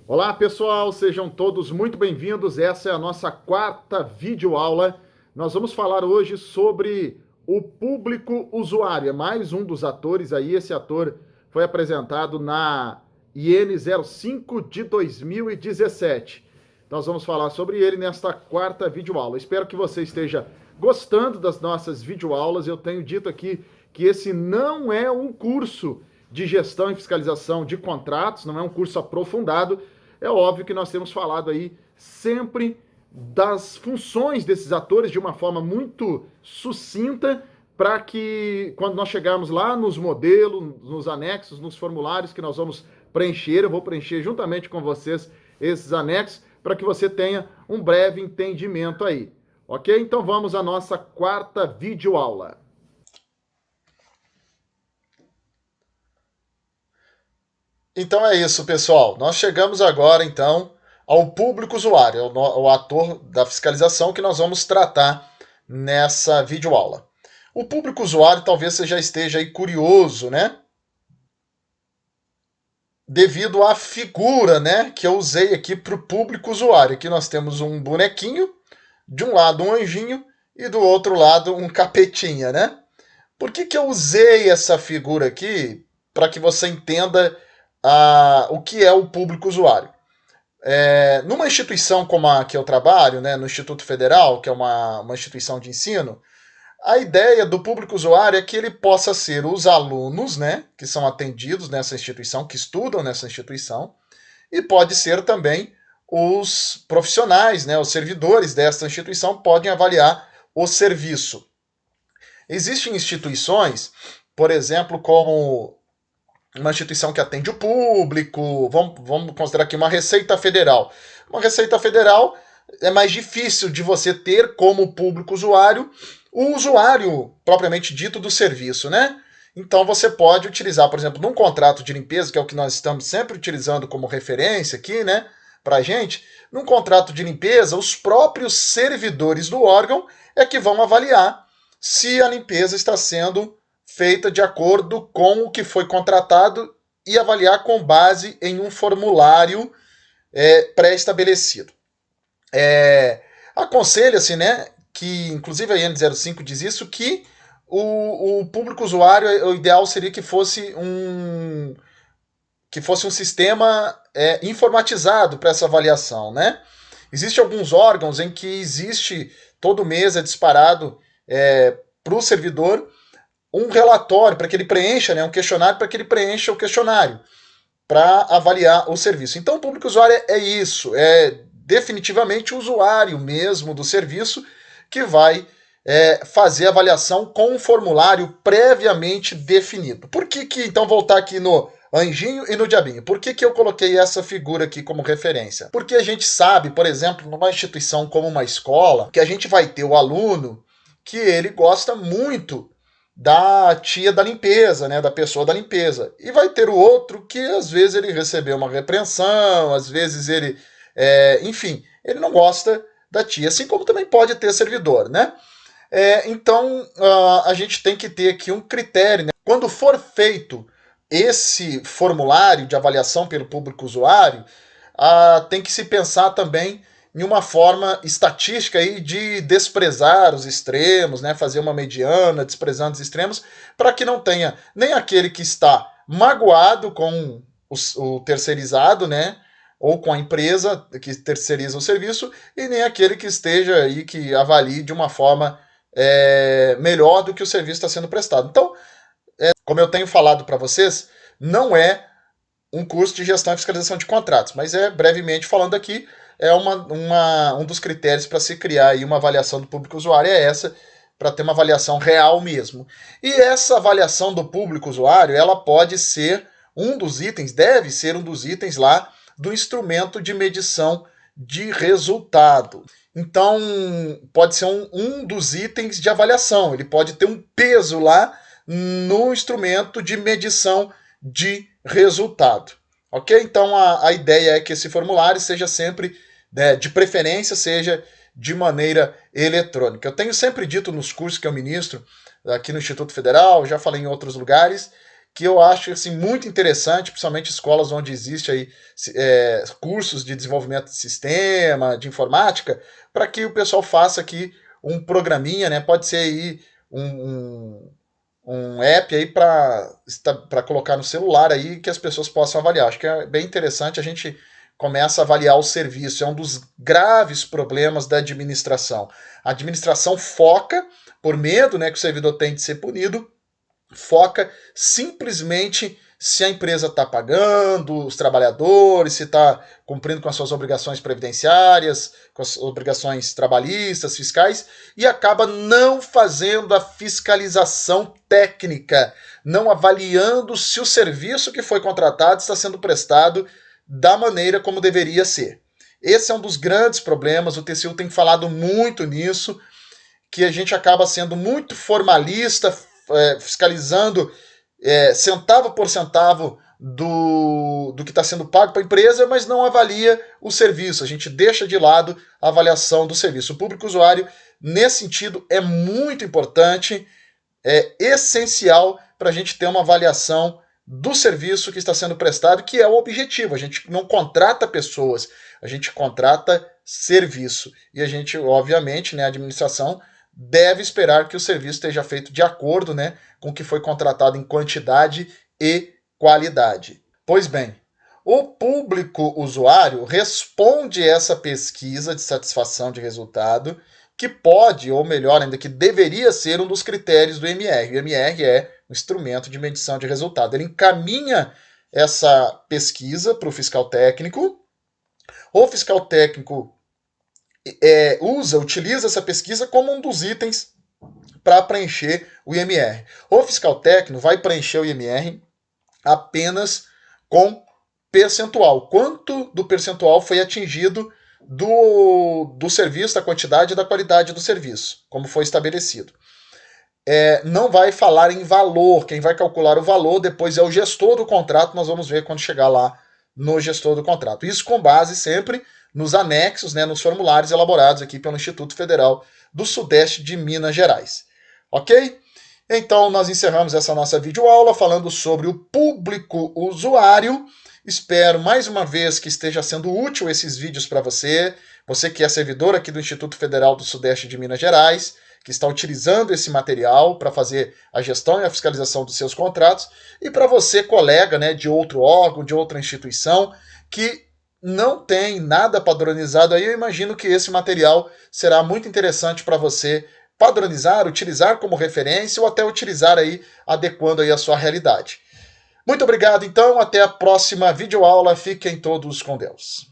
Olá pessoal, sejam todos muito bem-vindos. Essa é a nossa quarta videoaula. Nós vamos falar hoje sobre o público usuário. É mais um dos atores aí. Esse ator foi apresentado na IN 05 de 2017. Nós vamos falar sobre ele nesta quarta videoaula. Espero que você esteja gostando das nossas videoaulas. Eu tenho dito aqui que esse não é um curso de gestão e fiscalização de contratos, não é um curso aprofundado. É óbvio que nós temos falado aí sempre das funções desses atores de uma forma muito sucinta, para que quando nós chegarmos lá nos modelos, nos anexos, nos formulários que nós vamos preencher, eu vou preencher juntamente com vocês esses anexos, para que você tenha um breve entendimento aí. Ok? Então vamos à nossa quarta videoaula. Então é isso, pessoal. Nós chegamos agora, então, ao público usuário, o ator da fiscalização que nós vamos tratar nessa videoaula. O público usuário talvez você já esteja aí curioso, né? Devido à figura, né, que eu usei aqui para o público usuário. Aqui nós temos um bonequinho, de um lado um anjinho e do outro lado um capetinha, né? Por que eu usei essa figura aqui? Para que você entenda o que é o público usuário. Numa instituição como a que eu trabalho, né, no Instituto Federal, que é uma instituição de ensino, a ideia do público usuário é que ele possa ser os alunos, né, que são atendidos nessa instituição, que estudam nessa instituição, e pode ser também os profissionais, né, os servidores dessa instituição podem avaliar o serviço. Existem instituições, por exemplo, como uma instituição que atende o público, vamos considerar aqui uma Receita Federal. Uma Receita Federal é mais difícil de você ter como público usuário o usuário propriamente dito do serviço, né? Então você pode utilizar, por exemplo, num contrato de limpeza, que é o que nós estamos sempre utilizando como referência aqui, né, pra gente, num contrato de limpeza, os próprios servidores do órgão é que vão avaliar se a limpeza está sendo feita de acordo com o que foi contratado e avaliar com base em um formulário pré-estabelecido. Aconselha-se, né, que inclusive a IN 05 diz isso, que o público usuário, o ideal seria que fosse um sistema informatizado para essa avaliação, né? Existem alguns órgãos em que existe, todo mês é disparado para o servidor um relatório para que ele preencha, né, um questionário para que ele preencha o questionário para avaliar o serviço. Então, o público usuário é isso, é definitivamente o usuário mesmo do serviço que vai fazer a avaliação com um formulário previamente definido. Por que então voltar aqui no anjinho e no diabinho? Por que eu coloquei essa figura aqui como referência? Porque a gente sabe, por exemplo, numa instituição como uma escola, que a gente vai ter o aluno que ele gosta muito da tia da limpeza, né, da pessoa da limpeza. E vai ter o outro que às vezes ele recebeu uma repreensão, às vezes ele, enfim, ele não gosta da tia, assim como também pode ter servidor, né? Então a gente tem que ter aqui um critério, né? Quando for feito esse formulário de avaliação pelo público usuário, tem que se pensar também em uma forma estatística aí de desprezar os extremos, né, fazer uma mediana, desprezando os extremos, para que não tenha nem aquele que está magoado com o terceirizado, né, ou com a empresa que terceiriza o serviço, e nem aquele que esteja aí, que avalie de uma forma melhor do que o serviço está sendo prestado. Então, como eu tenho falado para vocês, não é um curso de gestão e fiscalização de contratos, mas brevemente falando aqui, um dos critérios para se criar aí uma avaliação do público usuário essa, para ter uma avaliação real mesmo. E essa avaliação do público usuário, ela pode ser um dos itens, deve ser um dos itens lá do instrumento de medição de resultado. Então, pode ser um dos itens de avaliação, ele pode ter um peso lá no instrumento de medição de resultado. Ok? Então, a ideia é que esse formulário seja sempre, né, de preferência, seja de maneira eletrônica. Eu tenho sempre dito nos cursos que eu ministro aqui no Instituto Federal, já falei em outros lugares, que eu acho assim, muito interessante, principalmente escolas onde existe aí, cursos de desenvolvimento de sistema, de informática, para que o pessoal faça aqui um programinha, né? Pode ser aí um app aí para colocar no celular aí que as pessoas possam avaliar. Acho que é bem interessante, a gente começa a avaliar o serviço. É um dos graves problemas da administração. A administração foca, por medo, né, que o servidor tem de ser punido, foca simplesmente se a empresa está pagando os trabalhadores, se está cumprindo com as suas obrigações previdenciárias, com as obrigações trabalhistas, fiscais, e acaba não fazendo a fiscalização técnica, não avaliando se o serviço que foi contratado está sendo prestado da maneira como deveria ser. Esse é um dos grandes problemas, o TCU tem falado muito nisso, que a gente acaba sendo muito formalista, fiscalizando centavo por centavo do que está sendo pago para a empresa, mas não avalia o serviço. A gente deixa de lado a avaliação do serviço. O público usuário, nesse sentido, é muito importante, é essencial para a gente ter uma avaliação do serviço que está sendo prestado, que é o objetivo. A gente não contrata pessoas, a gente contrata serviço. E a gente, obviamente, né, a administração deve esperar que o serviço esteja feito de acordo, né, com o que foi contratado em quantidade e qualidade. Pois bem, o público usuário responde essa pesquisa de satisfação de resultado, que pode, ou melhor ainda, que deveria ser um dos critérios do MR. O MR é um instrumento de medição de resultado. Ele encaminha essa pesquisa para o fiscal técnico. O fiscal técnico utiliza essa pesquisa como um dos itens para preencher o IMR. O fiscal técnico vai preencher o IMR apenas com percentual. Quanto do percentual foi atingido do serviço, da quantidade e da qualidade do serviço, como foi estabelecido. Não vai falar em valor. Quem vai calcular o valor depois é o gestor do contrato. Nós vamos ver quando chegar lá no gestor do contrato. Isso com base sempre nos anexos, né, nos formulários elaborados aqui pelo Instituto Federal do Sudeste de Minas Gerais. Ok? Então, nós encerramos essa nossa videoaula falando sobre o público usuário. Espero, mais uma vez, que esteja sendo útil esses vídeos para você. Você que é servidor aqui do Instituto Federal do Sudeste de Minas Gerais, que está utilizando esse material para fazer a gestão e a fiscalização dos seus contratos. E para você, colega, né, de outro órgão, de outra instituição, que não tem nada padronizado aí, eu imagino que esse material será muito interessante para você padronizar, utilizar como referência ou até utilizar aí, adequando aí a sua realidade. Muito obrigado, então, até a próxima videoaula. Fiquem todos com Deus.